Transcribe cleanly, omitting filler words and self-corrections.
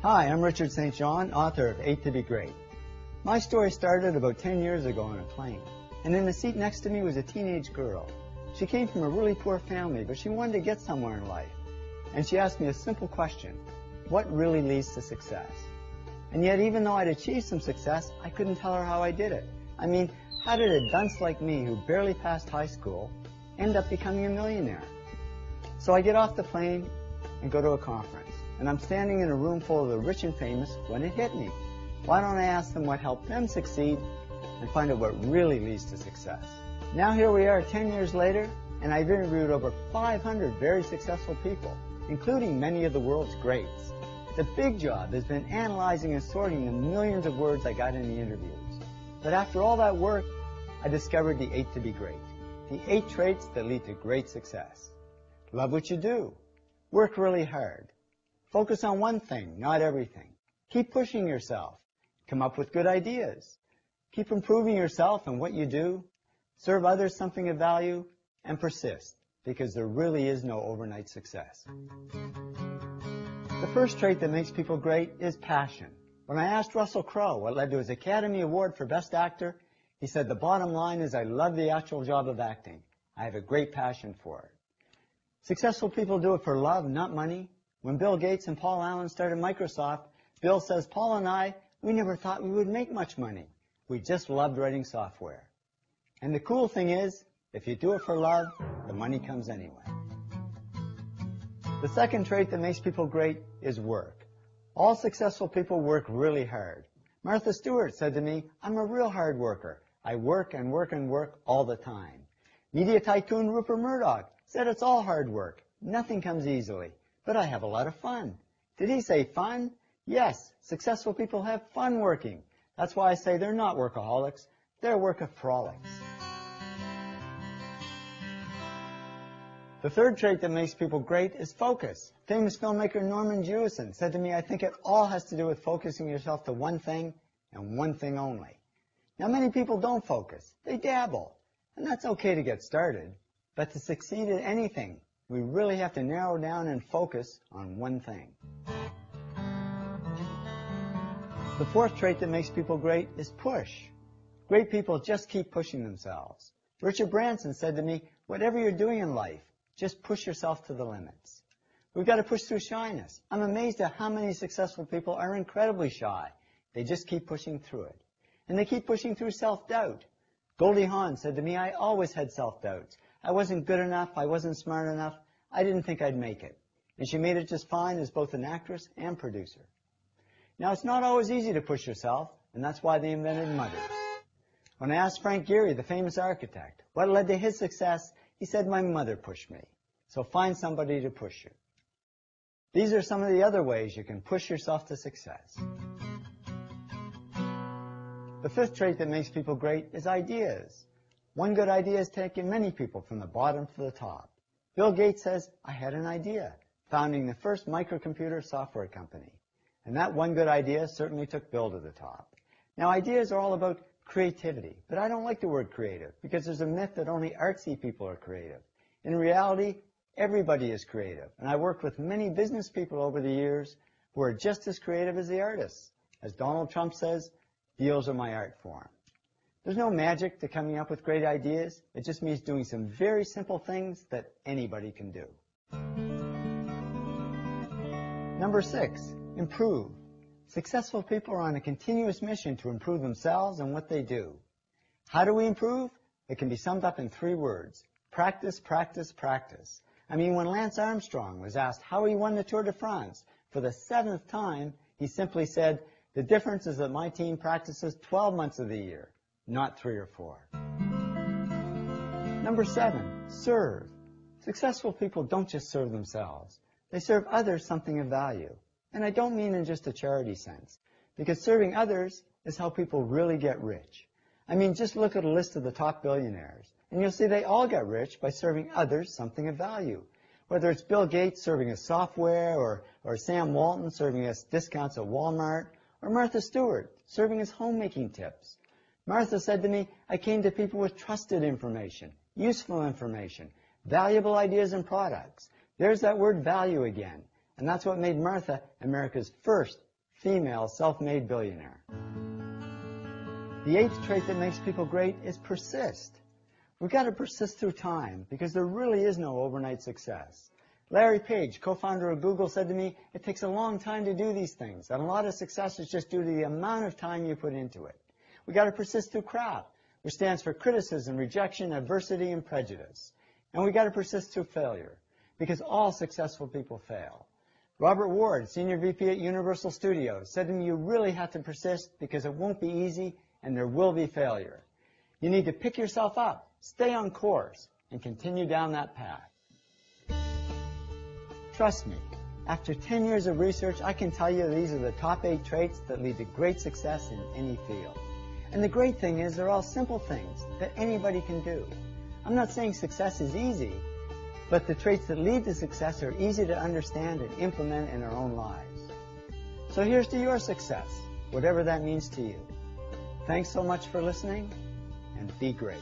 Hi, I'm Richard St. John, author of 8 to be Great. My story started about 10 years ago on a plane, and in the seat next to me was a teenage girl. She came from a really poor family, but she wanted to get somewhere in life. And she asked me a simple question: what really leads to success? And yet, even though I'd achieved some success, I couldn't tell her how I did it. I mean, how did a dunce like me, who barely passed high school, end up becoming a millionaire? So I get off the plane and go to a conference, and I'm standing in a room full of the rich and famous when it hit me. Why don't I ask them what helped them succeed and find out what really leads to success? Now here we are 10 years later, and I've interviewed over 500 very successful people, including many of the world's greats. The big job has been analyzing and sorting the millions of words I got in the interviews. But after all that work, I discovered the 8 to be great, the 8 traits that lead to great success. Love what you do. Work really hard. Focus on one thing, not everything. Keep pushing yourself. Come up with good ideas. Keep improving yourself and what you do. Serve others something of value, and persist, because there really is no overnight success. The first trait that makes people great is passion. When I asked Russell Crowe what led to his Academy Award for Best Actor, he said, "The bottom line is I love the actual job of acting. I have a great passion for it." Successful people do it for love, not money. When Bill Gates and Paul Allen started Microsoft, Bill says, "Paul and I, we never thought we would make much money. We just loved writing software." And the cool thing is, if you do it for love, the money comes anyway. The second trait that makes people great is work. All successful people work really hard. Martha Stewart said to me, "I'm a real hard worker. I work and work and work all the time." Media tycoon Rupert Murdoch said it's all hard work. Nothing comes easily. But I have a lot of fun. Did he say fun? Yes, successful people have fun working. That's why I say they're not workaholics. They're workaholics. The third trait that makes people great is focus. Famous filmmaker Norman Jewison said to me, "I think it all has to do with focusing yourself to one thing and one thing only." Now, many people don't focus. They dabble. And that's okay to get started. But to succeed at anything, we really have to narrow down and focus on one thing. The fourth trait that makes people great is push. Great people just keep pushing themselves. Richard Branson said to me, "Whatever you're doing in life, just push yourself to the limits." We've got to push through shyness. I'm amazed at how many successful people are incredibly shy. They just keep pushing through it. And they keep pushing through self-doubt. Goldie Hawn said to me, "I always had self-doubts. I wasn't good enough. I wasn't smart enough. I didn't think I'd make it." And she made it just fine as both an actress and producer. Now, it's not always easy to push yourself, and that's why they invented mudders. When I asked Frank Gehry, the famous architect, what led to his success, he said, "My mother pushed me." So find somebody to push you. These are some of the other ways you can push yourself to success. The fifth trait that makes people great is ideas. One good idea has taken many people from the bottom to the top. Bill Gates says, "I had an idea," founding the first microcomputer software company. And that one good idea certainly took Bill to the top. Now, ideas are all about creativity, but I don't like the word creative because there's a myth that only artsy people are creative. In reality, everybody is creative, and I worked with many business people over the years who are just as creative as the artists. As Donald Trump says, "Deals are my art form." There's no magic to coming up with great ideas. It just means doing some very simple things that anybody can do. Number 6, improve. Successful people are on a continuous mission to improve themselves and what they do. How do we improve? It can be summed up in 3 words: practice, practice, practice. I mean, when Lance Armstrong was asked how he won the Tour de France for the 7th time, he simply said, "The difference is that my team practices 12 months of the year, not 3 or 4. Number 7, serve. Successful people don't just serve themselves. They serve others something of value. And I don't mean in just a charity sense, because serving others is how people really get rich. I mean, just look at a list of the top billionaires, and you'll see they all got rich by serving others something of value. Whether it's Bill Gates serving us software, or Sam Walton serving us discounts at Walmart, or Martha Stewart serving us homemaking tips. Martha said to me, "I came to people with trusted information, useful information, valuable ideas and products." There's that word value again. And that's what made Martha America's first female self-made billionaire. The 8th trait that makes people great is persist. We've got to persist through time because there really is no overnight success. Larry Page, co-founder of Google, said to me, it takes a long time to do these things, and a lot of success is just due to the amount of time you put into it. We've got to persist through crap, which stands for criticism, rejection, adversity, and prejudice. And we've got to persist through failure, because all successful people fail. Robert Ward, Senior VP at Universal Studios, said to me, you really have to persist because it won't be easy and there will be failure. You need to pick yourself up, stay on course, and continue down that path. Trust me, after 10 years of research, I can tell you these are the top 8 traits that lead to great success in any field. And the great thing is they're all simple things that anybody can do. I'm not saying success is easy, but the traits that lead to success are easy to understand and implement in our own lives. So here's to your success, whatever that means to you. Thanks so much for listening, and be great.